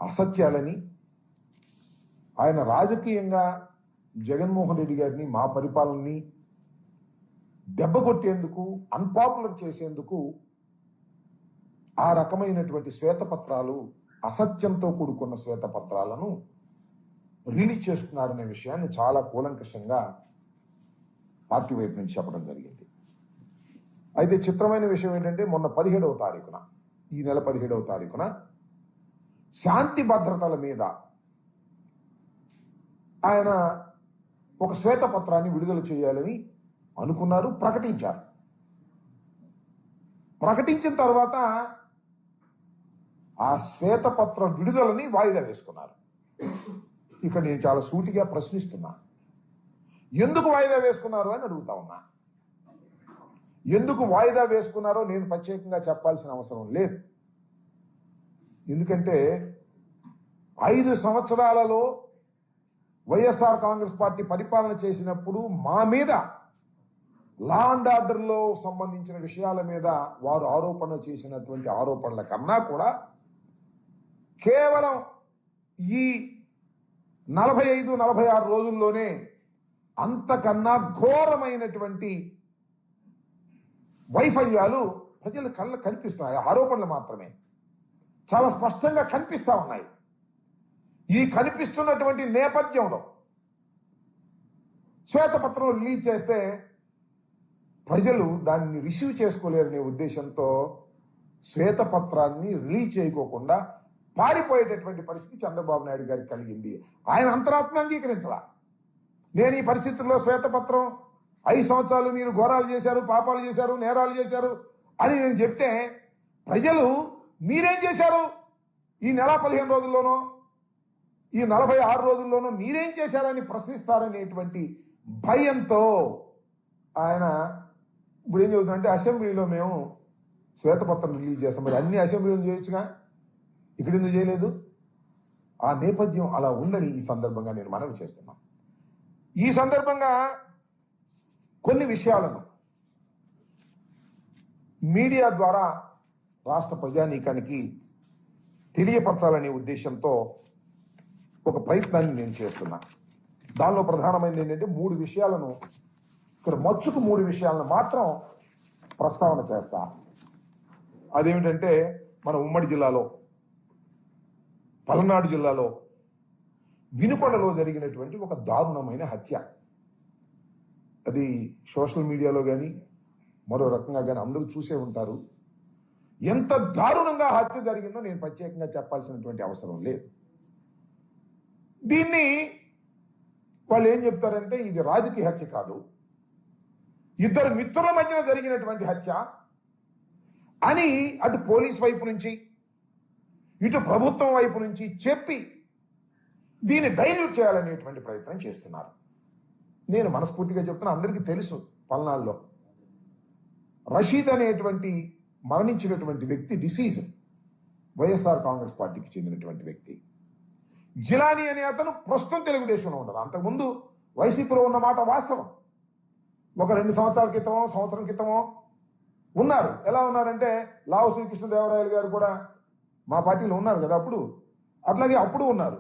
అసత్యాలని ఆయన రాజకీయంగా జగన్మోహన్ రెడ్డి గారిని మా పరిపాలనని దెబ్బకొట్టేందుకు అన్పాపులర్ చేసేందుకు ఆ రకమైనటువంటి శ్వేతపత్రాలు అసత్యంతో కూడుకున్న శ్వేతపత్రాలను రిలీజ్ చేస్తున్నారనే విషయాన్ని చాలా కూలంకషంగా పార్టీ వైపు నుంచి చెప్పడం జరిగింది. అయితే చిత్రమైన విషయం ఏంటంటే మొన్న 17వ తారీఖున ఈ నెల 17వ తారీఖున శాంతి భద్రతల మీద ఆయన ఒక శ్వేతపత్రాన్ని విడుదల చేయాలని అనుకున్నారు, ప్రకటించారు. ప్రకటించిన తర్వాత ఆ శ్వేతపత్ర విడుదలని వాయిదా వేసుకున్నారు. ఇక్కడ నేను చాలా సూటిగా ప్రశ్నిస్తున్నా, ఎందుకు వాయిదా వేసుకున్నారు అని అడుగుతా ఉన్నా. ఎందుకు వాయిదా వేసుకున్నారో నేను ప్రత్యేకంగా చెప్పాల్సిన అవసరం లేదు. ఎందుకంటే 5 సంవత్సరాలలో వైఎస్ఆర్ కాంగ్రెస్ పార్టీ పరిపాలన చేసినప్పుడు మా మీద లా అండ్ ఆర్డర్లో సంబంధించిన విషయాల మీద వారు ఆరోపణ చేసినటువంటి ఆరోపణల కన్నా కూడా కేవలం ఈ 45-46 రోజుల్లోనే అంతకన్నా ఘోరమైనటువంటి వైఫల్యాలు ప్రజల కళ్ళ కనిపిస్తున్నాయి. ఆరోపణలు మాత్రమే చాలా స్పష్టంగా కనిపిస్తా ఉన్నాయి. ఈ కనిపిస్తున్నటువంటి నేపథ్యంలో శ్వేతపత్రం రిలీజ్ చేస్తే ప్రజలు దాన్ని రిసీవ్ చేసుకోలేరనే ఉద్దేశంతో శ్వేతపత్రాన్ని రిలీజ్ చేయకోకుండా పారిపోయేటటువంటి పరిస్థితి చంద్రబాబు నాయుడు గారికి కలిగింది. ఆయన అంతరాత్మ అంగీకరించలా. నేను ఈ పరిస్థితుల్లో శ్వేతపత్రం 5 సంవత్సరాలు మీరు ఘోరాలు చేశారు, పాపాలు చేశారు, నేరాలు చేశారు అని నేను చెప్తే ప్రజలు మీరేం చేశారు ఈ నెల 15 రోజుల్లోనో ఈ 46 రోజుల్లోనో మీరేం చేశారని ప్రశ్నిస్తారనేటువంటి భయంతో ఆయన ఇప్పుడు ఏం చెబుతుందంటే అసెంబ్లీలో మేము శ్వేతపత్రం రిలీజ్ చేస్తాం. మరి అన్ని అసెంబ్లీలు చేయొచ్చుగా, ఇక్కడ ఎందుకు చేయలేదు? ఆ నేపథ్యం అలా ఉందని ఈ సందర్భంగా నేను మనవి చేస్తున్నాను. ఈ సందర్భంగా కొన్ని విషయాలను మీడియా ద్వారా రాష్ట్ర ప్రజానీకానికి తెలియపరచాలనే ఉద్దేశంతో ఒక ప్రయత్నాన్ని నేను చేస్తున్నా. దానిలో ప్రధానమైనది ఏంటంటే 3 విషయాలను ఇక్కడ మచ్చుకు 3 విషయాలను మాత్రం ప్రస్తావన చేస్తా. అదేమిటంటే మన ఉమ్మడి జిల్లాలో పల్నాడు జిల్లాలో వినుకొండలో జరిగినటువంటి ఒక దారుణమైన హత్య. అది సోషల్ మీడియాలో కానీ మరో రకంగా కానీ అందరూ చూసే ఉంటారు. ఎంత దారుణంగా హత్య జరిగిందో నేను ప్రత్యేకంగా చెప్పాల్సినటువంటి అవసరం లేదు. దీన్ని వాళ్ళు ఏం చెప్తారంటే ఇది రాజకీయ హత్య కాదు, 2 మిత్రుల మధ్యన జరిగినటువంటి హత్య అని అటు పోలీస్ వైపు నుంచి ఇటు ప్రభుత్వం వైపు నుంచి చెప్పి దీన్ని డైల్యూట్ చేయాలనేటువంటి ప్రయత్నం చేస్తున్నారు. నేను మనస్ఫూర్తిగా చెప్తున్నా, అందరికీ తెలుసు పల్నాడులో రషీద్ అనేటువంటి మరణించినటువంటి వ్యక్తి డిసీజ్ వైఎస్ఆర్ కాంగ్రెస్ పార్టీకి చెందినటువంటి వ్యక్తి. జిలానీ అనే అతను ప్రస్తుతం తెలుగుదేశంలో ఉన్నారు. అంతకుముందు వైసీపీలో ఉన్న మాట వాస్తవం. ఒక 2 సంవత్సరాల క్రితమో సంవత్సరం క్రితమో ఉన్నారు. ఎలా ఉన్నారంటే లావు శ్రీకృష్ణదేవరాయలు గారు కూడా మా పార్టీలో ఉన్నారు కదా అప్పుడు, అట్లాగే అప్పుడు ఉన్నారు.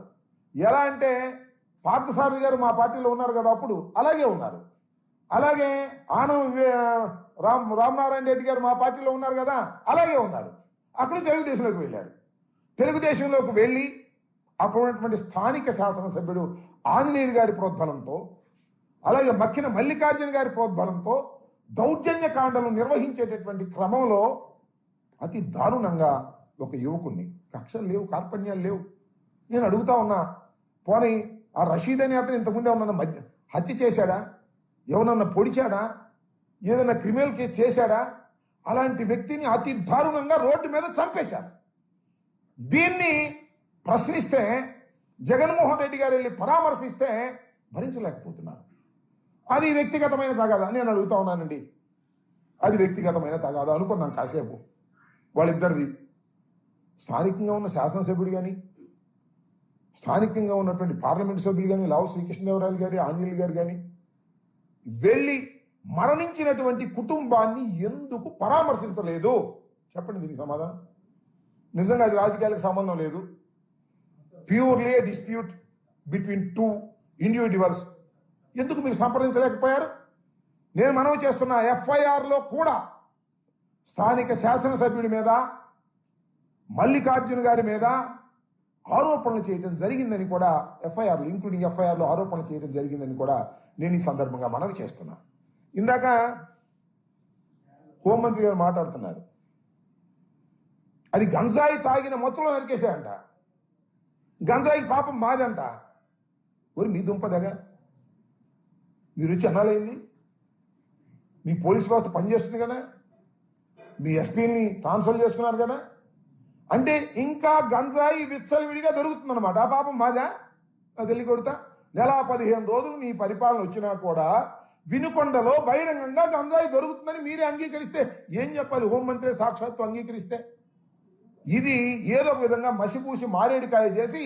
ఎలా అంటే పార్థసారథి గారు మా పార్టీలో ఉన్నారు కదా అప్పుడు, అలాగే ఉన్నారు. అలాగే ఆనం రామనారాయణ రెడ్డి గారు మా పార్టీలో ఉన్నారు కదా, అలాగే ఉన్నారు. అక్కడ తెలుగుదేశంలోకి వెళ్ళారు. తెలుగుదేశంలోకి వెళ్ళి అక్కడ ఉన్నటువంటి స్థానిక శాసనసభ్యుడు ఆంజనేయులు గారి ప్రోద్బలంతో, అలాగే మక్కిన మల్లికార్జున గారి ప్రోద్బలంతో దౌర్జన్య కాండలు నిర్వహించేటటువంటి క్రమంలో అతి దారుణంగా ఒక యువకుణ్ణి, కక్షలు లేవు, కార్పణ్యాలు లేవు. నేను అడుగుతా ఉన్నా, పోనీ ఆ రషీద్ అనే అతను ఇంతకుముందే ఉన్న హత్య చేశాడా, ఎవరన్నా పొడిచాడా, ఏదైనా క్రిమినల్ కేసు చేశాడా? అలాంటి వ్యక్తిని అతి దారుణంగా రోడ్డు మీద చంపేశారు. దీన్ని ప్రశ్నిస్తే జగన్మోహన్ రెడ్డి గారు వెళ్ళి పరామర్శిస్తే భరించలేకపోతున్నారు. అది వ్యక్తిగతమైన తగాదా? నేను అడుగుతా ఉన్నానండి, అది వ్యక్తిగతమైన తగాదా అనుకున్నాను కాసేపు. వాళ్ళిద్దరిది స్థానికంగా ఉన్న శాసనసభ్యుడు కానీ స్థానికంగా ఉన్నటువంటి పార్లమెంటు సభ్యులు కానీ లావు శ్రీకృష్ణదేవరాయలు గారి ఆంజనేయులు గారు కానీ వెళ్ళి మరణించినటువంటి కుటుంబాన్ని ఎందుకు పరామర్శించలేదు? చెప్పండి దీనికి సమాధానం. నిజంగా అది రాజకీయాలకు సంబంధం లేదు, purely dispute between two individuals. ఎందుకు మీరు సంప్రదించలేకపోయారు? నేను మనవి చేస్తున్న ఎఫ్ఐఆర్లో కూడా స్థానిక శాసనసభ్యుడి మీద, మల్లికార్జున గారి మీద ఆరోపణలు చేయడం జరిగిందని కూడా ఎఫ్ఐఆర్లు, ఇంక్లూడింగ్ ఎఫ్ఐఆర్లో ఆరోపణలు చేయడం జరిగిందని కూడా నేను ఈ సందర్భంగా మనవి చేస్తున్నా. ఇందాక హోంమంత్రి గారు మాట్లాడుతున్నారు, అది గంజాయి తాగిన మొత్తంలో నరికేశాయంట. గంజాయి పాపం మాదంట. ఒరి మీ దుంపదగా మీరు వచ్చి అనాలైంది? మీ పోలీస్ వ్యవస్థ పనిచేస్తుంది కదా, మీ ఎస్పీని ట్రాన్స్ఫర్ చేసుకున్నారు కదా, అంటే ఇంకా గంజాయి విచ్చలవిడిగా దొరుకుతుందన్నమాట. ఆ పాపం మాదా? తెలియ కొడతా. నెల 15 రోజులు మీ పరిపాలన వచ్చినా కూడా వినుకొండలో బహిరంగంగా గంజాయి దొరుకుతుందని మీరే అంగీకరిస్తే ఏం చెప్పాలి? హోంమంత్రి సాక్షాత్తు అంగీకరిస్తే ఇది ఏదో ఒక విధంగా మసిపూసి మారేడికాయ చేసి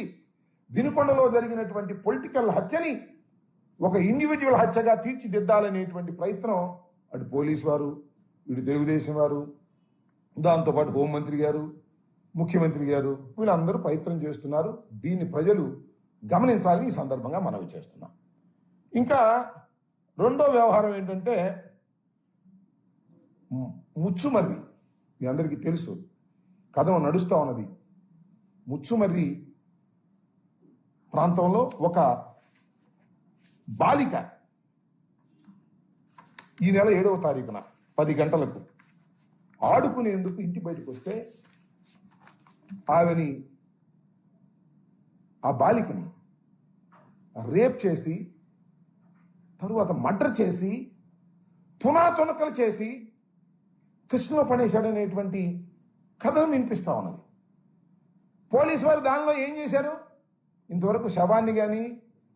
వినుకొండలో జరిగినటువంటి పొలిటికల్ హత్యని ఒక ఇండివిజువల్ హత్యగా తీర్చిదిద్దాలనేటువంటి ప్రయత్నం అటు పోలీసు వారు, ఇటు తెలుగుదేశం వారు, దాంతోపాటు హోంమంత్రి గారు, ముఖ్యమంత్రి గారు వీళ్ళందరూ ప్రయత్నం చేస్తున్నారు. దీన్ని ప్రజలు గమనించాలని ఈ సందర్భంగా మనవి చేస్తున్నాం. ఇంకా రెండో వ్యవహారం ఏంటంటే ముచ్చుమర్రి. మీ అందరికీ తెలుసు, కథ నడుస్తూ ఉన్నది. ముచ్చుమర్రి ప్రాంతంలో ఒక బాలిక ఈ నెల 7వ తారీఖున 10 గంటలకు ఆడుకునేందుకు ఇంటి బయటకు వస్తే ఆమెని, ఆ బాలికని రేప్ చేసి, తరువాత మర్డర్ చేసి, తునాతునకలు చేసి కృష్ణలో పడేశాడనేటువంటి కథను వినిపిస్తా ఉన్నది. పోలీసు వారు దానిలో ఏం చేశారు? ఇంతవరకు శవాన్ని కానీ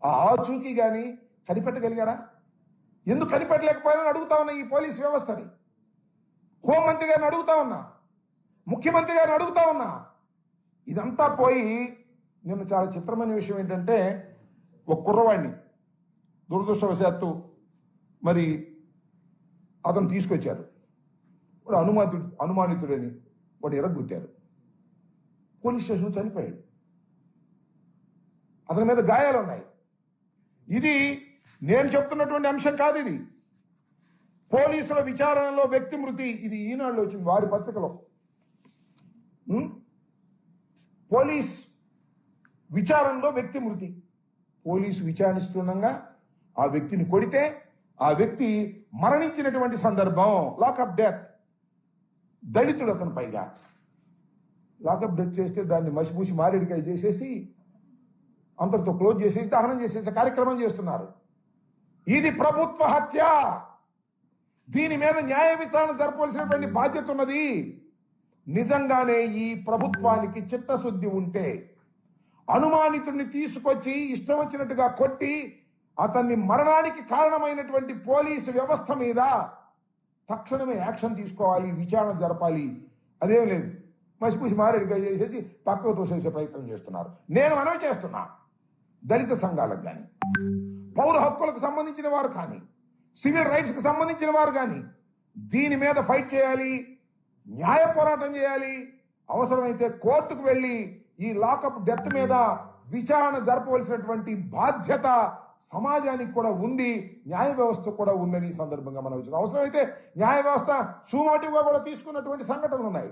ఆ ఆచూకీ కానీ కనిపెట్టగలిగారా? ఎందుకు కనిపెట్టలేకపోయారని అడుగుతా ఉన్నా ఈ పోలీస్ వ్యవస్థని. హోంమంత్రి గారిని అడుగుతా ఉన్నా, ముఖ్యమంత్రి గారిని అడుగుతా ఉన్నా. ఇదంతా పోయి నిన్న చాలా చిత్రమైన విషయం ఏంటంటే, ఒక కుర్రవాడిని దురదృష్టవశాత్తు మరి అతను తీసుకొచ్చారు. వాడు అనుమానితుడని వాడు ఎరగొట్టారు. పోలీస్ స్టేషన్ చనిపోయాడు. అతని మీద గాయాలు ఉన్నాయి. ఇది నేను చెప్తున్నటువంటి అంశం కాదు. ఇది పోలీసుల విచారణలో వ్యక్తి మృతి. ఇది ఈనాడులో వచ్చింది, వారి పత్రికలో. పోలీస్ విచారణలో వ్యక్తి మృతి. పోలీసు విచారిస్తుండగా ఆ వ్యక్తిని కొడితే ఆ వ్యక్తి మరణించినటువంటి సందర్భం. Lockup death. దళితుడు అతను. పైగా లాకప్ డెత్ చేస్తే దాన్ని మసిపూసి మారేడికాయ చేసేసి అంతటితో క్లోజ్ చేసేసి దహనం చేసేసి కార్యక్రమం చేస్తున్నారు. ఇది ప్రభుత్వ హత్య. దీని మీద న్యాయ విచారణ జరపవలసినటువంటి బాధ్యత ఉన్నది. నిజంగానే ఈ ప్రభుత్వానికి చిత్తశుద్ధి ఉంటే అనుమానితుడిని తీసుకొచ్చి ఇష్టం వచ్చినట్టుగా కొట్టి అతన్ని మరణానికి కారణమైనటువంటి పోలీసు వ్యవస్థ మీద తక్షణమే యాక్షన్ తీసుకోవాలి, విచారణ జరపాలి. అదేం లేదు, మసిపూసి మారేడికాయ చేసేసి పక్కకు తోసేసే ప్రయత్నం చేస్తున్నారు. నేను మనవి చేస్తున్నా, దళిత సంఘాలకు కానీ, పౌర హక్కులకు సంబంధించిన వారు కానీ, సివిల్ రైట్స్కి సంబంధించిన వారు కానీ దీని మీద ఫైట్ చేయాలి, న్యాయ పోరాటం చేయాలి. అవసరమైతే కోర్టుకు వెళ్ళి ఈ లాకప్ డెత్ మీద విచారణ జరపవలసినటువంటి బాధ్యత సమాజానికి కూడా ఉంది, న్యాయ వ్యవస్థ కూడా ఉందని సందర్భంగా మనం వచ్చింది. అవసరమైతే న్యాయ వ్యవస్థ సూమోటివ్గా కూడా తీసుకున్నటువంటి సంఘటనలు ఉన్నాయి.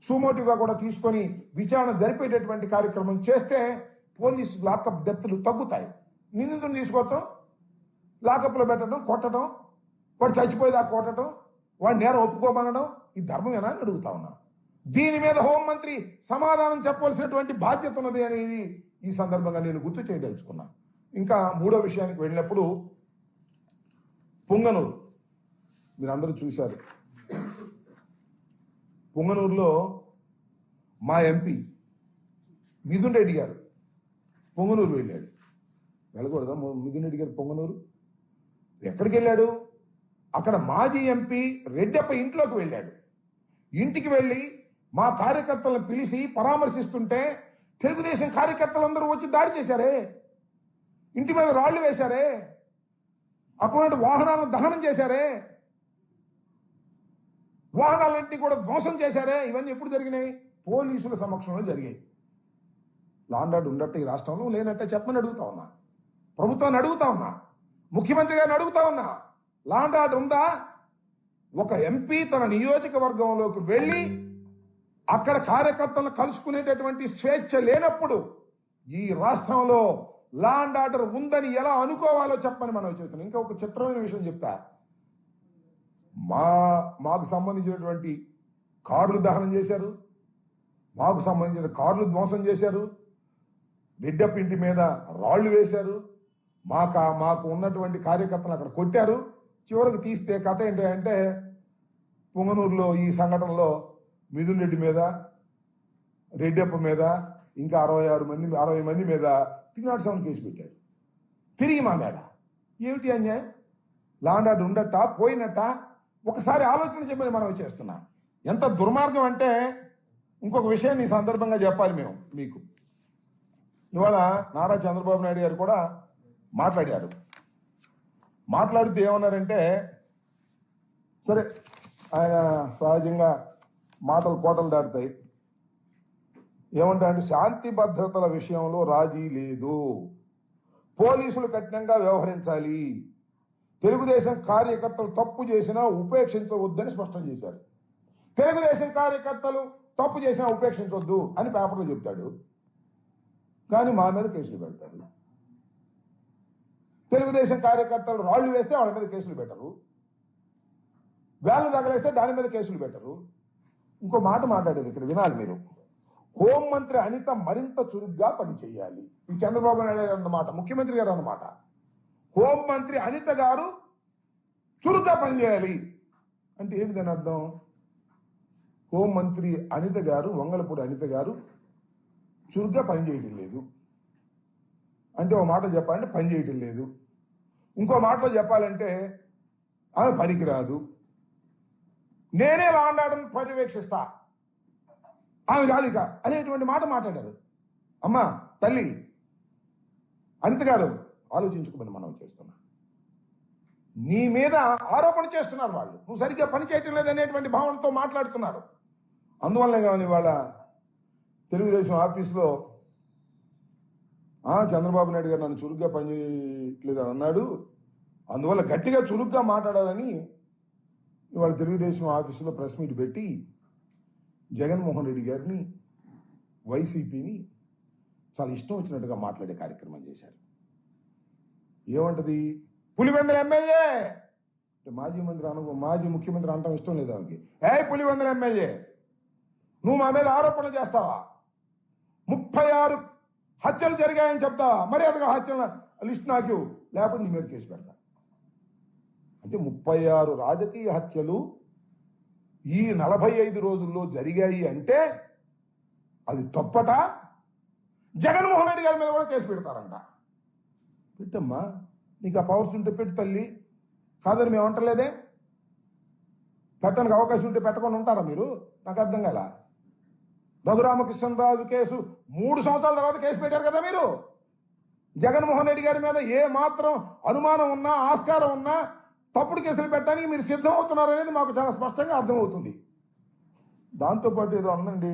సూమోటివ్గా కూడా తీసుకొని విచారణ జరిపేటటువంటి కార్యక్రమం చేస్తే పోలీసు లాకప్ డెత్లు తగ్గుతాయి. నిందితుని తీసుకోవటం, లాకప్లో పెట్టడం, కొట్టడం, వాడు చచ్చిపోయేదా కొట్టడం, వాడు నేరం ఒప్పుకోమనడం, ఈ ధర్మమేనా అని అడుగుతా ఉన్నా. దీని మీద హోంమంత్రి సమాధానం చెప్పవలసినటువంటి బాధ్యత ఉన్నది అనేది ఈ సందర్భంగా నేను గుర్తు చేయదలుచుకున్నా. ఇంకా మూడో విషయానికి వెళ్ళినప్పుడు పుంగనూరు మీరు అందరూ చూశారు. పుంగనూరులో మా ఎంపీ మిథున్ రెడ్డి గారు పొంగనూరు వెళ్ళాడు. వెళ్ళకూడదా మిథున్ రెడ్డి గారు పొంగనూరు? ఎక్కడికి వెళ్ళాడు? అక్కడ మాజీ ఎంపీ రెడ్డప్ప ఇంట్లోకి వెళ్ళాడు. ఇంటికి వెళ్ళి మా కార్యకర్తలను పిలిచి పరామర్శిస్తుంటే తెలుగుదేశం కార్యకర్తలందరూ వచ్చి దాడి చేశారే, ఇంటి మీద రాళ్లు వేశారే, అక్కడ వాహనాలను దహనం చేశారే, వాహనాలన్నింటినీ కూడా ధ్వంసం చేశారే. ఇవన్నీ ఎప్పుడు జరిగినాయి? పోలీసుల సమక్షంలో జరిగాయి. లా అండ్ ఆర్డర్ ఉండట్టు ఈ రాష్ట్రంలో లేనట్టే చెప్పమని అడుగుతా ఉన్నా, ప్రభుత్వాన్ని అడుగుతా ఉన్నా, ముఖ్యమంత్రి గారిని అడుగుతా ఉన్నా. లా అండ్ ఆర్డర్ ఉందా? ఒక ఎంపీ తన నియోజకవర్గంలోకి వెళ్ళి అక్కడ కార్యకర్తలను కలుసుకునేటటువంటి స్వేచ్ఛ లేనప్పుడు ఈ రాష్ట్రంలో లా అండ్ ఆర్డర్ ఉందని ఎలా అనుకోవాలో చెప్పని మనం చేస్తున్నాం. ఇంకా ఒక చిత్రమైన విషయం చెప్తా. మాకు సంబంధించినటువంటి కార్లు దహనం చేశారు, మాకు సంబంధించిన కార్లు ధ్వంసం చేశారు, రెడ్డప్ప ఇంటి మీద రాళ్లు వేశారు, మాకు ఉన్నటువంటి కార్యకర్తలు అక్కడ కొట్టారు. చివరికి తీస్తే కథ ఏంటి అంటే పుంగనూరులో ఈ సంఘటనలో మిథున్ రెడ్డి మీద, రెడ్డప్ప మీద, ఇంకా 60 మంది మీద 307 కేసు పెట్టారు. తిరిగి మా మీద ఏమిటి అన్యాయం? లా అండ్ ఆర్డర్ ఉండట పోయినట్ట? ఒకసారి ఆలోచన చెప్పని మనం చేస్తున్నాం. ఎంత దుర్మార్గం అంటే ఇంకొక విషయాన్ని ఈ సందర్భంగా చెప్పాలి మేము మీకు. ఇవాళ నారా చంద్రబాబు నాయుడు గారు కూడా మాట్లాడారు. మాట్లాడుతూ ఏమన్నారంటే, సరే ఆయన సహజంగా మాటలు కోటలు దాటుతాయి. ఏమంటారంటే శాంతి భద్రతల విషయంలో రాజీ లేదు, పోలీసులు కఠినంగా వ్యవహరించాలి, తెలుగుదేశం కార్యకర్తలు తప్పు చేసినా ఉపేక్షించవద్దని స్పష్టం చేశారు. తెలుగుదేశం కార్యకర్తలు తప్పు చేసినా ఉపేక్షించవద్దు అని పేపర్లో చెప్తాడు, కానీ మా మీద కేసులు పెడతారు. తెలుగుదేశం కార్యకర్తలు రాళ్లు వేస్తే వాళ్ళ మీద కేసులు పెట్టరు, వేళ్ళు తగలేస్తే దాని మీద కేసులు పెట్టరు. ఇంకో మాట మాట్లాడారు ఇక్కడ, వినాలి మీరు. హోంమంత్రి అనిత మరింత చురుగ్గా పనిచేయాలి. ఇది చంద్రబాబు నాయుడు గారు అన్నమాట, ముఖ్యమంత్రి గారు అన్నమాట. హోంమంత్రి అనిత గారు చురుగ్గా పనిచేయాలి అంటే ఏంటి దాని అర్థం? హోంమంత్రి అనిత గారు, వంగలపూడి అనిత గారు చురుగ్గా పనిచేయటం లేదు అంటే ఒక మాట చెప్పాలంటే పని చేయటం లేదు. ఇంకో మాటలో చెప్పాలంటే ఆమె పనికిరాదు, నేనే లా అండ్ ఆర్డర్ని పర్యవేక్షిస్తా, ఆమె జాలిక అనేటువంటి మాట మాట్లాడారు. అమ్మా తల్లి అనిత గారు ఆలోచించుకోమని మనం చేస్తున్నా. నీ మీద ఆరోపణ చేస్తున్నారు వాళ్ళు, నువ్వు సరిగ్గా పని చేయటం లేదనేటువంటి భావనతో మాట్లాడుతున్నారు. అందువల్లనే కానీ వాళ్ళ తెలుగుదేశం ఆఫీసులో చంద్రబాబు నాయుడు గారు నన్ను చురుగ్గా పనిచేయట్లేదు అన్నాడు, అందువల్ల గట్టిగా చురుగ్గా మాట్లాడాలని ఇవాళ తెలుగుదేశం ఆఫీసులో ప్రెస్ మీట్ పెట్టి జగన్మోహన్ రెడ్డి గారిని, వైసీపీని చాలా ఇష్టం వచ్చినట్టుగా మాట్లాడే కార్యక్రమం చేశారు. ఏమంటది? పులివెందుల ఎమ్మెల్యే అంటే మాజీ ముఖ్యమంత్రి అనటం ఇష్టం లేదు ఆమెకి. పులివెందుల ఎమ్మెల్యే నువ్వు మా మీద ఆరోపణ చేస్తావా? 36 హత్యలు జరిగాయని చెప్తావా? మర్యాదగా హత్యల లిస్ట్ నాకు, లేకపోతే నీ మీద కేసు పెడతా. అంటే 36 రాజకీయ హత్యలు ఈ 45 రోజుల్లో జరిగాయి అంటే అది తప్పట. జగన్మోహన్ రెడ్డి గారి మీద కూడా కేసు పెడతారంట. పెట్టమ్మా, నీకు ఆ పవర్స్ ఉంటే పెట్టు తల్లి, కాదని మేము అంటలేదే. పెట్టడానికి అవకాశం ఉంటే పెట్టకుండా ఉంటారా మీరు? నాకు అర్థం కాల. రఘురామకృష్ణరాజు కేసు 3 సంవత్సరాల తర్వాత కేసు పెట్టారు కదా మీరు. జగన్మోహన్ రెడ్డి గారి మీద ఏ మాత్రం అనుమానం ఉన్నా, ఆస్కారం ఉన్నా తప్పుడు కేసులు పెట్టడానికి మీరు సిద్ధం అవుతున్నారు అనేది మాకు చాలా స్పష్టంగా అర్థమవుతుంది. దాంతోపాటు ఏదో అందండి,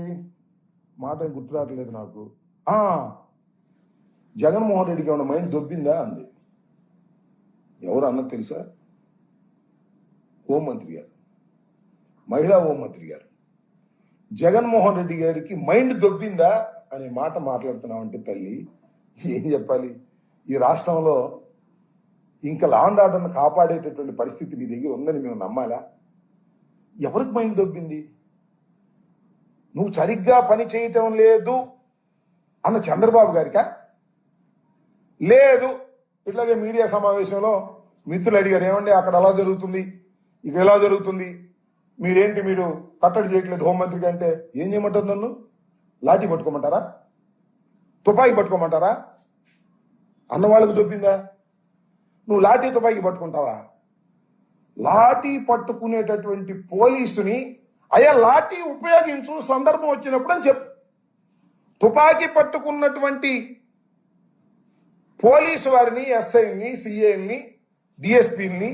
మాట గుర్తు రావట్లేదు నాకు. జగన్మోహన్ రెడ్డికి ఏమైనా మైండ్ దొబ్బిందా అంది. ఎవరు అన్నది తెలుసా? హోంమంత్రి గారు, మహిళా హోంమంత్రి గారు. జగన్మోహన్ రెడ్డి గారికి మైండ్ దొబ్బిందా అనే మాట మాట్లాడుతున్నామంటే తల్లి ఏం చెప్పాలి? ఈ రాష్ట్రంలో ఇంకా లా అండ్ ఆర్డర్ను కాపాడేటటువంటి పరిస్థితి నీ దగ్గర ఉందని మేము నమ్మాలా? ఎవరికి మైండ్ దొబ్బింది? నువ్వు సరిగ్గా పని చేయటం లేదు అన్న చంద్రబాబు గారికా? లేదు. ఇట్లాగే మీడియా సమావేశంలో మిత్రులు అడిగారు, ఏమండి అక్కడ అలా జరుగుతుంది, ఇక్కడ ఎలా జరుగుతుంది, మీరేంటి మీరు కట్టడి చేయట్లేదు హోంమంత్రికి అంటే ఏం చేయమంటారు? నన్ను లాఠీ పట్టుకోమంటారా? తుపాకీ పట్టుకోమంటారా? అన్న వాళ్ళకు దొబ్బిందా? నువ్వు లాఠీ తుపాకీ పట్టుకుంటావా? లాఠీ పట్టుకునేటటువంటి పోలీసుని అయ్యా లాఠీ ఉపయోగించు సందర్భం వచ్చినప్పుడు అని చెప్పు. తుపాకీ పట్టుకున్నటువంటి పోలీసు వారిని, ఎస్ఐని, సిఐని, డిఎస్పీని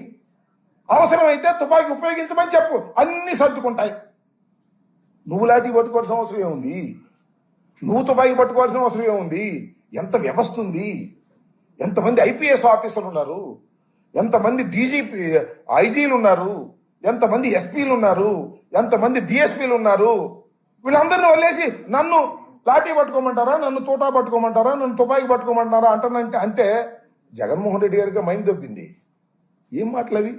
అవసరమైతే తుపాకీ ఉపయోగించమని చెప్పు, అన్ని సర్దుకుంటాయి. నువ్వు లాఠీ పట్టుకోవాల్సిన అవసరం ఏముంది? నువ్వు తుపాకి పట్టుకోవాల్సిన అవసరం ఏముంది? ఎంత వ్యవస్థ ఉంది, ఎంతమంది ఐపీఎస్ ఆఫీసర్లు ఉన్నారు, ఎంతమంది డీజీపీ ఐజీలు ఉన్నారు, ఎంతమంది ఎస్పీలు ఉన్నారు, ఎంతమంది డిఎస్పీలు ఉన్నారు. వీళ్ళందరినీ వదిలేసి నన్ను లాఠీ పట్టుకోమంటారా, నన్ను తోటా పట్టుకోమంటారా, నన్ను తుపాకి పట్టుకోమంటారా అంటానంటే అంటే జగన్మోహన్ రెడ్డి గారికి మైండ్ దొబ్బింది. ఏం మాటలవి?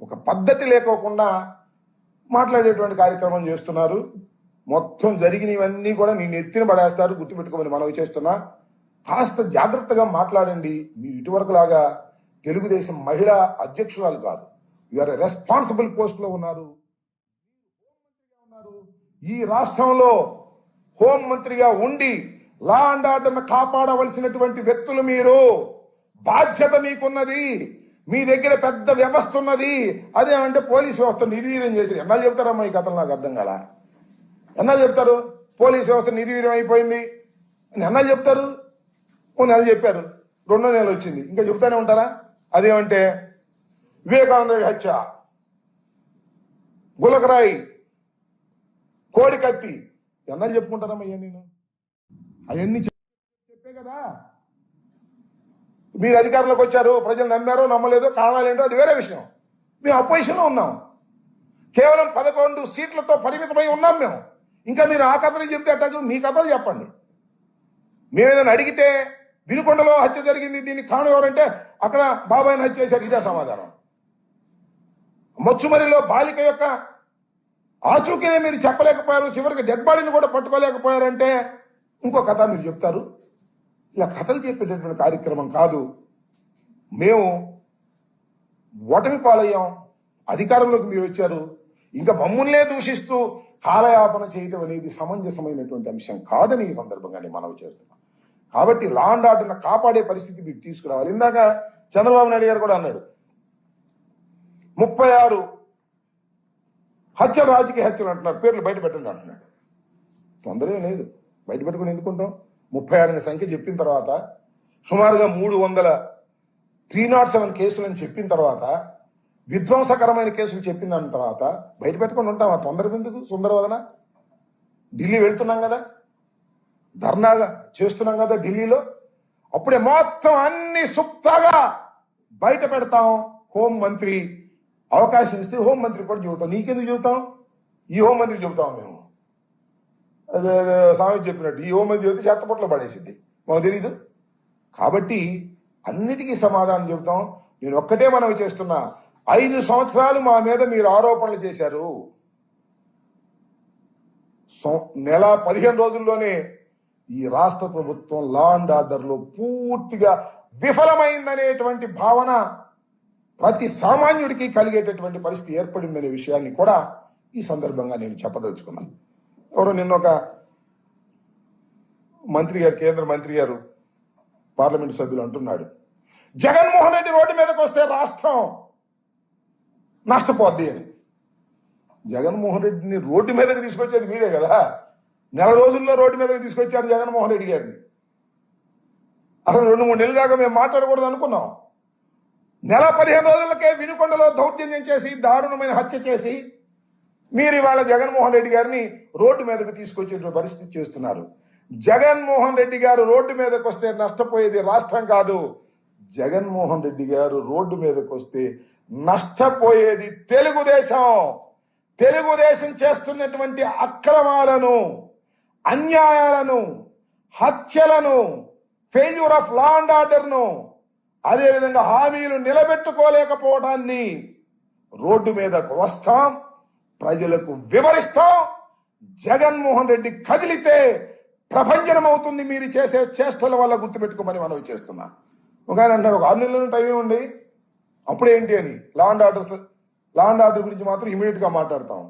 ఒక పద్ధతి లేకోకుండా మాట్లాడేటువంటి కార్యక్రమం చేస్తున్నారు. మొత్తం జరిగినవన్నీ కూడా నేను ఎత్తిన పడేస్తారు, గుర్తుపెట్టుకోమని మనవి చేస్తున్నా. కాస్త జాగ్రత్తగా మాట్లాడండి. మీరు ఇటువరకు లాగా తెలుగుదేశం మహిళా అధ్యక్షురాలు కాదు, యూఆర్ రెస్పాన్సిబుల్ పోస్ట్ లో ఉన్నారు. ఈ రాష్ట్రంలో హోంమంత్రిగా ఉండి లా అండ్ ఆర్డర్ను కాపాడవలసినటువంటి వ్యక్తులు మీరు. బాధ్యత మీకున్నది. మీ దగ్గర పెద్ద వ్యవస్థ ఉన్నది. అదే అంటే పోలీస్ వ్యవస్థ నిర్వీర్యం చేసి ఎన్నాళ్ళు చెప్తారమ్మా ఈ కథలు? నాకు అర్థం కాల. ఎన్నాళ్ళు చెప్తారు పోలీస్ వ్యవస్థ నిర్వీర్యం అయిపోయింది అని? ఎన్నాళ్ళు చెప్తారు? ఓ నెల చెప్పారు, 2వ నెల వచ్చింది, ఇంకా చెప్తానే ఉంటారా? అదేమంటే వివేకానంద హత్య, గులకరాయి, కోడికత్తి, ఎన్నాళ్ళు చెప్పుకుంటారమ్మా అయ్యా? నేను అవన్నీ చెప్పే కదా. మీరు అధికారంలోకి వచ్చారు, ప్రజలు నమ్మారో నమ్మలేదో, కారణాలు ఏంటో అది వేరే విషయం. మేము అపోజిషన్లో ఉన్నాం, కేవలం 11 సీట్లతో పరిమితమై ఉన్నాం మేము. ఇంకా మీరు ఆ కథలు చెప్తే అట్టకు మీ కథలు చెప్పండి. మేమేదైనా అడిగితే వినుకొండలో హత్య జరిగింది, దీనికి కారణం ఎవరంటే అక్కడ బాబాయిని హత్య చేశారు, ఇదే సమాధానం. మొచ్చుమరిలో బాలిక యొక్క ఆచూకీనే మీరు చెప్పలేకపోయారు, చివరికి డెడ్ బాడీని కూడా పట్టుకోలేకపోయారంటే ఇంకో కథ మీరు చెప్తారు. ఇలా కథలు చెప్పేటటువంటి కార్యక్రమం కాదు. మేము ఓటమి పాలయ్యాం, అధికారంలోకి మీరు వచ్చారు, ఇంకా మమ్ముల్నే దూషిస్తూ కాలయాపన చేయడం అనేది సమంజసమైనటువంటి అంశం కాదని ఈ సందర్భంగా నేను మనవి చేస్తున్నాను. కాబట్టి లా అండ్ ఆర్డర్ను కాపాడే పరిస్థితి మీరు తీసుకురావాలి. ఇందాక చంద్రబాబు నాయుడు గారు కూడా అన్నాడు 36 హత్యలు రాజకీయ హత్యలు అంటున్నారు, పేర్లు బయట పెట్టండి అంటున్నాడు. తొందరే లేదు, బయట పెట్టుకుని ఎందుకుంటాం? 36 అనే సంఖ్య చెప్పిన తర్వాత, సుమారుగా 307 కేసులని చెప్పిన తర్వాత, విధ్వంసకరమైన కేసులు చెప్పిన దాని తర్వాత బయట పెట్టుకుని ఉంటాం. ఆ తొందర ఎందుకు? సుందరవదన ఢిల్లీ వెళ్తున్నాం కదా, ధర్నాగా చేస్తున్నాం కదా ఢిల్లీలో, అప్పుడే మొత్తం అన్ని సుప్తాగా బయట పెడతాం. హోంమంత్రి అవకాశం ఇస్తే హోంమంత్రి కూడా చెబుతాం. నీకెందుకు చెబుతాం? ఈ హోంమంత్రి చెబుతాం మేము. అదే సామెత చెప్పినట్టు ఈ హోంమంత్రి చెబితే చెత్తపొట్లో పడేసిద్ది, మాకు తెలీదు. కాబట్టి అన్నిటికీ సమాధానం చెబుతాం. నేను ఒక్కటే మనవి చేస్తున్నా, 5 సంవత్సరాలు మా మీద మీరు ఆరోపణలు చేశారు. నెల 15 రోజుల్లోనే ఈ రాష్ట్ర ప్రభుత్వం లా అండ్ ఆర్డర్లో పూర్తిగా విఫలమైందనేటువంటి భావన ప్రతి సామాన్యుడికి కలిగేటటువంటి పరిస్థితి ఏర్పడిందనే విషయాన్ని కూడా ఈ సందర్భంగా నేను చెప్పదలుచుకున్నాను. ఎవరో నిన్న ఒక మంత్రి గారు, కేంద్ర మంత్రి గారు, పార్లమెంట్ సభ్యులు అంటున్నాడు, జగన్మోహన్ రెడ్డి రోడ్డు మీదకి వస్తే రాష్ట్రం నష్టపోద్ది అని. జగన్మోహన్ రెడ్డిని రోడ్డు మీదకి తీసుకొచ్చేది మీరే కదా. నెల రోజుల్లో రోడ్డు మీదకి తీసుకొచ్చారు జగన్మోహన్ రెడ్డి గారిని. అసలు 2-3 నెలల దాకా మేము మాట్లాడకూడదు అనుకున్నాం. నెల 15 రోజులకే వినుకొండలో దౌర్జన్యం చేసి దారుణమైన హత్య చేసి మీరు ఇవాళ జగన్మోహన్ రెడ్డి గారిని రోడ్డు మీదకు తీసుకొచ్చే పరిస్థితి చేస్తున్నారు. జగన్మోహన్ రెడ్డి గారు రోడ్డు మీదకి వస్తే నష్టపోయేది రాష్ట్రం కాదు. జగన్మోహన్ రెడ్డి గారు రోడ్డు మీదకి వస్తే నష్టపోయేది తెలుగుదేశం. తెలుగుదేశం చేస్తున్నటువంటి అక్రమాలను, అన్యాయాలను, హత్యలను, ఫెయిల్యూర్ ఆఫ్ లా అండ్ ఆర్డర్ను, అదేవిధంగా హామీలు నిలబెట్టుకోలేకపోవడాన్ని రోడ్డు మీదకు వస్తాం, ప్రజలకు వివరిస్తాం. జగన్మోహన్ రెడ్డి కదిలితే ప్రభంజనం అవుతుంది మీరు చేసే చేష్టల వల్ల, గుర్తుపెట్టుకోమని మనవి చేస్తున్నా. ఒక ఆయన అంటాడు, ఒక 6 నెలల టైం ఇవ్వండి అప్పుడేంటి అని. లా అండ్ ఆర్డర్ గురించి మాత్రం ఇమీడియట్ గా మాట్లాడతాం.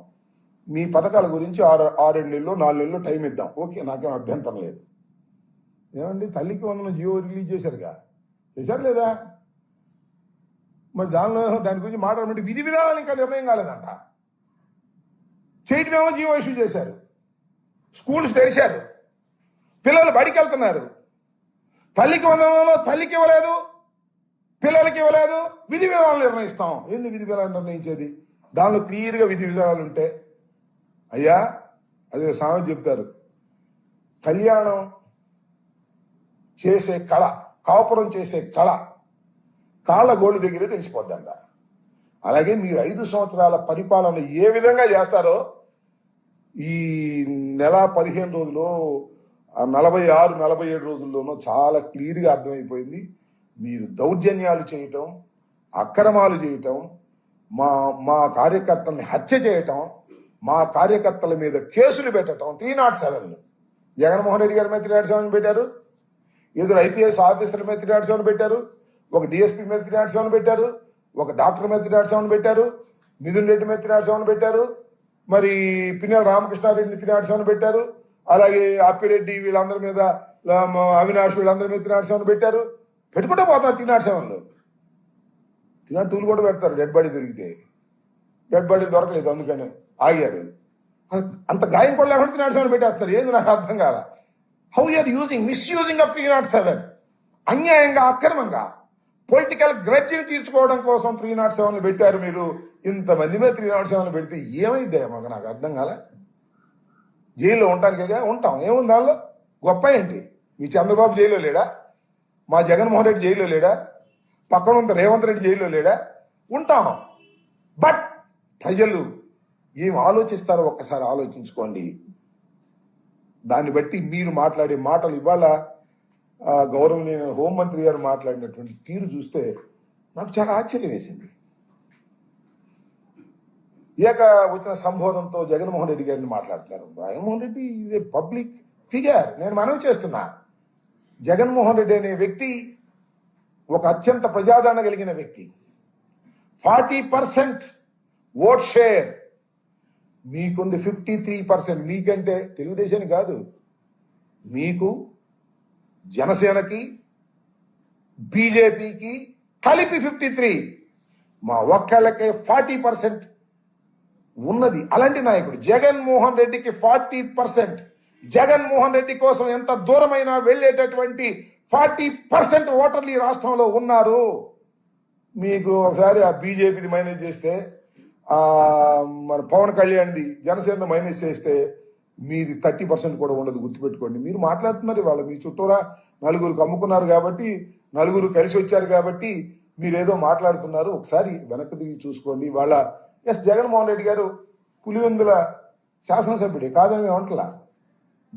మీ పథకాల గురించి 6 నెలలు 4 నెలలు టైం ఇద్దాం, ఓకే, నాకేం అభ్యంతరం లేదు. ఏమండి, తల్లికి వందనం జియో రిలీజ్ చేశారు లేదా? మరి దాని గురించి మాట్లాడమంటే విధి విధానాలు ఇంకా నిర్ణయం కాలేదంట. చేయటమేమో జియో ఇష్యూ చేశారు, స్కూల్స్ తెరిచారు, పిల్లలు బడికి వెళ్తున్నారు. తల్లికి వందనంలో తల్లికి ఇవ్వలేదు, పిల్లలకి ఇవ్వలేదు, విధి విధానాలు నిర్ణయిస్తాం. ఏంది విధి విధానాలు నిర్ణయించేది? దానిలో క్లియర్గా విధి విధానాలు ఉంటే, అయ్యా అదే సామెత చెప్తారు, కళ్యాణం చేసే కళ, కాపురం చేసే కళ కాళ్ళ గోళ్ళు దగ్గరే తెలిసిపోద్దంట. అలాగే మీరు 5 సంవత్సరాల పరిపాలన ఏ విధంగా చేస్తారో ఈ నెల 15 రోజులు 46-47 రోజుల్లోనూ చాలా క్లియర్గా అర్థమైపోయింది. మీరు దౌర్జన్యాలు చేయటం, అక్రమాలు చేయటం, మా కార్యకర్తల్ని హత్య చేయటం, మా కార్యకర్తల మీద కేసులు పెట్టడం. 307 జగన్మోహన్ రెడ్డి గారి మీద 307 పెట్టారు, ఎదురు ఐపీఎస్ ఆఫీసర్ల మీద 307 పెట్టారు, ఒక డిఎస్పీ మీద 307 పెట్టారు, ఒక డాక్టర్ మీద 307 పెట్టారు, మిథున్ రెడ్డి మీద 307 పెట్టారు, మరి పిన్నెల రామకృష్ణారెడ్డిని 307 పెట్టారు, అలాగే అప్పిరెడ్డి వీళ్ళందరి మీద, అవినాష్ వీళ్ళందరి మీద 307 పెట్టారు. పెట్టుకుంటే పోతున్నారు 307. 302 కూడా పెడతారు డెడ్ బాడీ దొరికితే. డెడ్ బాడీ దొరకలేదు, అందుకని ఆగారు. అంత గాయం కూడా లేకుండా 307 పెట్టేస్తారు. ఏంది నాకు అర్థం కాల. How you're misusing of 307. అన్యాయంగా, అక్రమంగా పొలిటికల్ గ్రడ్జిని తీర్చుకోవడం కోసం 307 పెట్టారు. మీరు ఇంతమంది మీద 307 పెడితే ఏమైందే మాకు నాకు అర్థం కాలే. జైల్లో ఉంటానికేగా, ఉంటాం, ఏముంది దానిలో గొప్ప ఏంటి? మీ చంద్రబాబు జైల్లో లేడా? మా జగన్మోహన్ రెడ్డి జైల్లో లేడా? పక్కన ఉన్న రేవంత్ రెడ్డి జైల్లో లేడా? ఉంటాం. బట్ ప్రజలు ఏం ఆలోచిస్తారో ఒక్కసారి ఆలోచించుకోండి. దాన్ని బట్టి మీరు మాట్లాడే మాటలు, ఇవాళ గౌరవనీయ హోంమంత్రి గారు మాట్లాడినటువంటి తీరు చూస్తే నాకు చాలా ఆశ్చర్యం వేసింది. వచ్చిన సంబోధనతో జగన్మోహన్ రెడ్డి గారిని మాట్లాడుతున్నారు. జగన్మోహన్ రెడ్డి ఇది పబ్లిక్ ఫిగర్. నేను మనవి చేస్తున్నా, జగన్మోహన్ రెడ్డి అనే వ్యక్తి ఒక అత్యంత ప్రజాదరణ కలిగిన వ్యక్తి. 40% ఓట్ షేర్ మీకుంది, 53%. మీకంటే తెలుగుదేశానికి కాదు, మీకు జనసేనకి బీజేపీకి కలిపి 53, మా ఒక్కళ్ళకే 40% ఉన్నది. అలాంటి నాయకుడు జగన్మోహన్ రెడ్డికి 40%. జగన్మోహన్ రెడ్డి కోసం ఎంత దూరమైనా వెళ్లేటటువంటి 40% ఓటర్లు ఈ రాష్ట్రంలో ఉన్నారు. మీకు ఒకసారి ఆ బీజేపీది మైనస్ చేస్తే, మన పవన్ కళ్యాణ్ది జనసేన మైనస్ చేస్తే మీది 30% కూడా ఉండదు. గుర్తుపెట్టుకోండి. మీరు మాట్లాడుతున్నారు ఇవాళ మీ చుట్టూరా నలుగురికి అమ్ముకున్నారు కాబట్టి, నలుగురు కలిసి వచ్చారు కాబట్టి మీరేదో మాట్లాడుతున్నారు. ఒకసారి వెనక్కి దిగి చూసుకోండి. ఇవాళ జగన్మోహన్ రెడ్డి గారు పులివెందుల శాసనసభ్యుడే కాదని మేము అంటలా,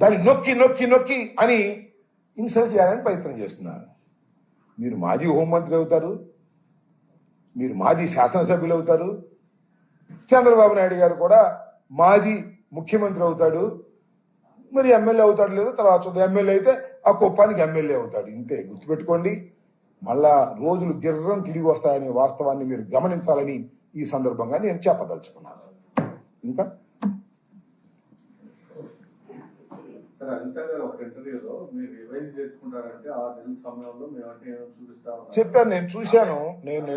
దాన్ని నొక్కి నొక్కి నొక్కి అని ఇన్సల్ట్ చేయాలని ప్రయత్నం చేస్తున్నారు. మీరు మాజీ హోంమంత్రి అవుతారు, మీరు మాజీ శాసనసభ్యులు అవుతారు, చంద్రబాబు నాయుడు గారు కూడా మాజీ ముఖ్యమంత్రి అవుతాడు, మరి ఎమ్మెల్యే అవుతాడు లేదు తర్వాత చూద్దాం. ఎమ్మెల్యే అయితే ఆ కుప్పానికి ఎమ్మెల్యే అవుతాడు. ఇంతే, గుర్తుపెట్టుకోండి. మళ్ళా రోజులు గిర్రం తిరిగి వస్తాయనే వాస్తవాన్ని మీరు గమనించాలని ఈ సందర్భంగా నేను చెప్పదలుచుకున్నాను. ఇంకా చెప్పాను, నేను చూశాను. నేను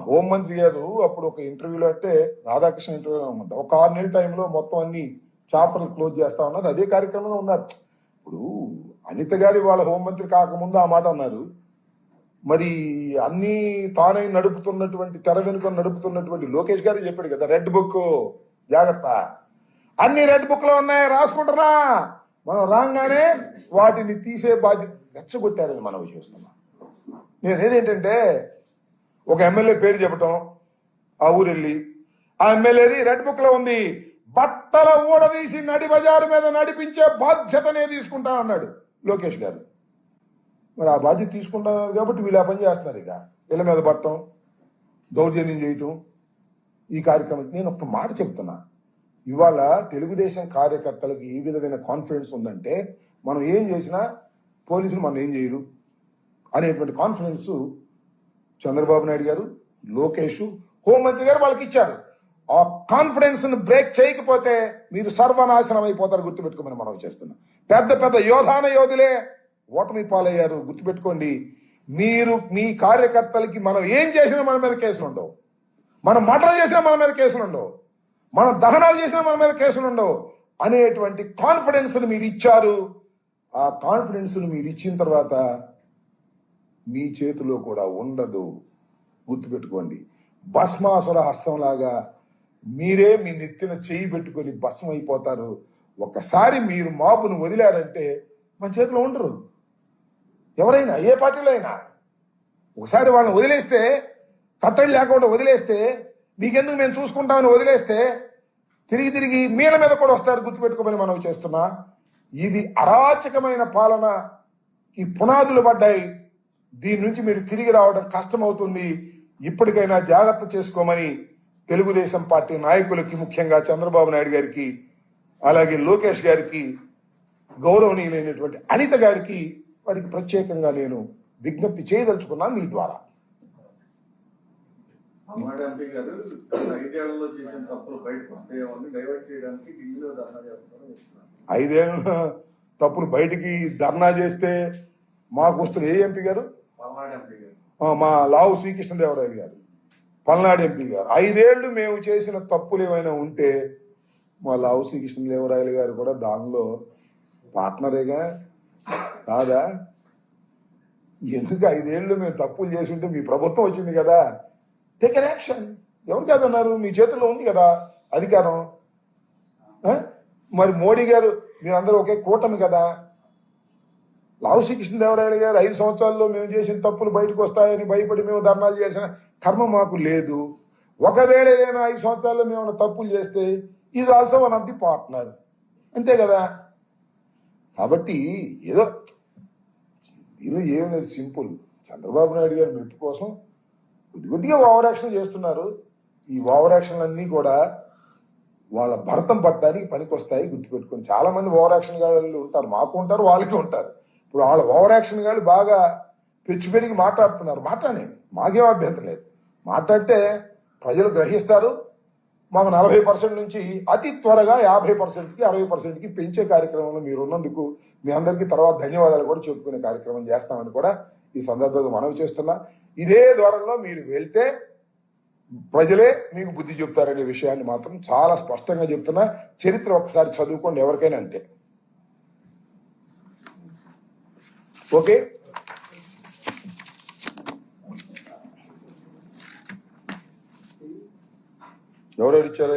హోంమంత్రి గారు అప్పుడు ఒక ఇంటర్వ్యూలో, అంటే రాధాకృష్ణ ఇంటర్వ్యూలో అనమాట, ఒక 6 నెలల టైంలో మొత్తం అన్ని చాప్టర్లు క్లోజ్ చేస్తా ఉన్నారు. అదే కార్యక్రమంలో ఉన్నారు. ఇప్పుడు అనిత గారి వాళ్ళ హోంమంత్రి కాకముందు ఆ మాట అన్నారు. మరి అన్ని తానే నడుపుతున్నటువంటి, తెర వెనుక నడుపుతున్నటువంటి లోకేష్ గారు చెప్పాడు కదా, రెడ్ బుక్ జాగ్రత్త, అన్ని రెడ్ బుక్ లో ఉన్నాయి, రాసుకుంటున్నా, మనం రాగానే వాటిని తీసే బాధ్యత. రెచ్చగొట్టారని మనం చూస్తున్నాం. నేను ఏదేంటంటే, ఒక ఎమ్మెల్యే పేరు చెప్పటం, ఆ ఊరెళ్ళి ఆ ఎమ్మెల్యేది రెడ్ బుక్ లో ఉంది, బట్టల ఊడదీసి నడి బజారు మీద నడిపించే బాధ్యతనే తీసుకుంటా అన్నాడు లోకేష్ గారు. మరి ఆ బాధ్యత తీసుకుంటున్నారు కాబట్టి వీళ్ళు ఆ పని చేస్తున్నారు. ఇక వీళ్ళ మీద పట్టడం, దౌర్జన్యం చేయటం, ఈ కార్యక్రమం. నేను ఒక మాట చెప్తున్నా, ఇవాళ తెలుగుదేశం కార్యకర్తలకు ఏ విధమైన కాన్ఫిడెన్స్ ఉందంటే, మనం ఏం చేసినా పోలీసులు మనం ఏం చేయరు అనేటువంటి కాన్ఫిడెన్స్ చంద్రబాబు నాయుడు గారు, లోకేష్, హోంమంత్రి గారు వాళ్ళకి ఇచ్చారు. ఆ కాన్ఫిడెన్స్ ను బ్రేక్ చేయకపోతే మీరు సర్వనాశనం అయిపోతారు. గుర్తుపెట్టుకోమని మనం చేస్తున్నాం. పెద్ద పెద్ద యోధాన యోధులే ఓటమి పాలయ్యారు. గుర్తుపెట్టుకోండి. మీరు మీ కార్యకర్తలకి మనం ఏం చేసినా మన మీద కేసులు ఉండవు, మనం మటలు చేసినా మన మీద కేసులు ఉండవు, మనం దహనాలు చేసినా మన మీద కేసులు ఉండవు అనేటువంటి కాన్ఫిడెన్స్ ను మీరు ఇచ్చారు. ఆ కాన్ఫిడెన్స్ ను మీరు ఇచ్చిన తర్వాత మీ చేతిలో కూడా ఉండదు. గుర్తుపెట్టుకోండి. భస్మాసుర హస్తంలాగా మీరే మీ నెత్తిన చేయి పెట్టుకొని భస్మం అయిపోతారు. ఒక్కసారి మీరు మాబును వదిలారంటే మన చేతిలో ఉండరు. ఎవరైనా ఏ పార్టీలో అయినా ఒకసారి వాళ్ళని వదిలేస్తే, కట్టడి లేకుండా వదిలేస్తే, మీకెందుకు మేము చూసుకుంటామని వదిలేస్తే తిరిగి తిరిగి మీల మీద కూడా వస్తారు. గుర్తుపెట్టుకోమని మనం చేస్తున్నా. ఇది అరాచకమైన పాలన, ఈ పునాదులు పడ్డాయి. దీని నుంచి మీరు తిరిగి రావడం కష్టమవుతుంది. ఇప్పటికైనా జాగ్రత్త చేసుకోమని తెలుగుదేశం పార్టీ నాయకులకి, ముఖ్యంగా చంద్రబాబు నాయుడు గారికి, అలాగే లోకేష్ గారికి, గౌరవనీయులైనటువంటి అనిత గారికి, వారికి ప్రత్యేకంగా నేను విజ్ఞప్తి చేయదలుచుకున్నా మీ ద్వారా. ఐదేళ్ళ తప్పులు బయటికి ధర్నా చేస్తే మాకు వస్తున్న ఏ ఎంపీ గారు? మా లావు శ్రీకృష్ణదేవరాయలు గారు, పల్నాడు ఎంపీ గారు. 5 ఏళ్లు మేము చేసిన తప్పులు ఏమైనా ఉంటే మా లావు శ్రీకృష్ణదేవరాయలు గారు కూడా దానిలో పార్ట్నరేగా కాదా? ఎందుకు 5 ఏళ్లు మేము తప్పులు చేసి ఉంటే మీ ప్రభుత్వం వచ్చింది కదా, టేక్ అన్ యాక్షన్. ఎవరు కాదన్నారు? మీ చేతుల్లో ఉంది కదా అధికారం. మరి మోడీ గారు, మీరందరూ ఒకే కూటమి కదా. లావు శ్రీకృష్ణదేవరాయలు గారు 5 సంవత్సరాల్లో మేము చేసిన తప్పులు బయటకు వస్తాయని భయపడి మేము ధర్నాలు చేసిన కర్మ మాకు లేదు. ఒకవేళ ఏదైనా 5 సంవత్సరాల్లో మేము తప్పులు చేస్తే is also one of the partner, అంతే కదా. కాబట్టి ఏదో దీనిలో ఏం లేదు, సింపుల్. చంద్రబాబు నాయుడు గారి మెప్పు కోసం కొద్దిగా ఓవర్ యాక్షన్ చేస్తున్నారు. ఈ ఓవర్ యాక్షన్లన్నీ కూడా వాళ్ళ భరతం పట్టడానికి పనికొస్తాయి, గుర్తుపెట్టుకొని. చాలా మంది ఓవర్ యాక్షన్ గాళ్ళు ఉంటారు, మాకు ఉంటారు, వాళ్ళకి ఉంటారు. ఇప్పుడు వాళ్ళ ఓవర్ యాక్షన్ గాళ్ళు బాగా పెచ్చు పెరిగి మాట్లాడుతున్నారు. మాట్లాడండి, మాకేం అభ్యంతరం లేదు. మాట్లాడితే ప్రజలు గ్రహిస్తారు. మాకు 40% నుంచి అతి త్వరగా 50%కి 60%కి పెంచే కార్యక్రమంలో మీరు ఉన్నందుకు మీ అందరికీ తర్వాత ధన్యవాదాలు కూడా చెప్పుకునే కార్యక్రమం చేస్తామని కూడా ఈ సందర్భంగా మనవి చేస్తున్నా. ఇదే ద్వారంలో మీరు వెళ్తే ప్రజలే మీకు బుద్ధి చెప్తారనే విషయాన్ని మాత్రం చాలా స్పష్టంగా చెప్తున్నా. చరిత్ర ఒకసారి చదువుకోండి, ఎవరికైనా అంతే. ఓకే, ఎవరెవరు ఇచ్చారు?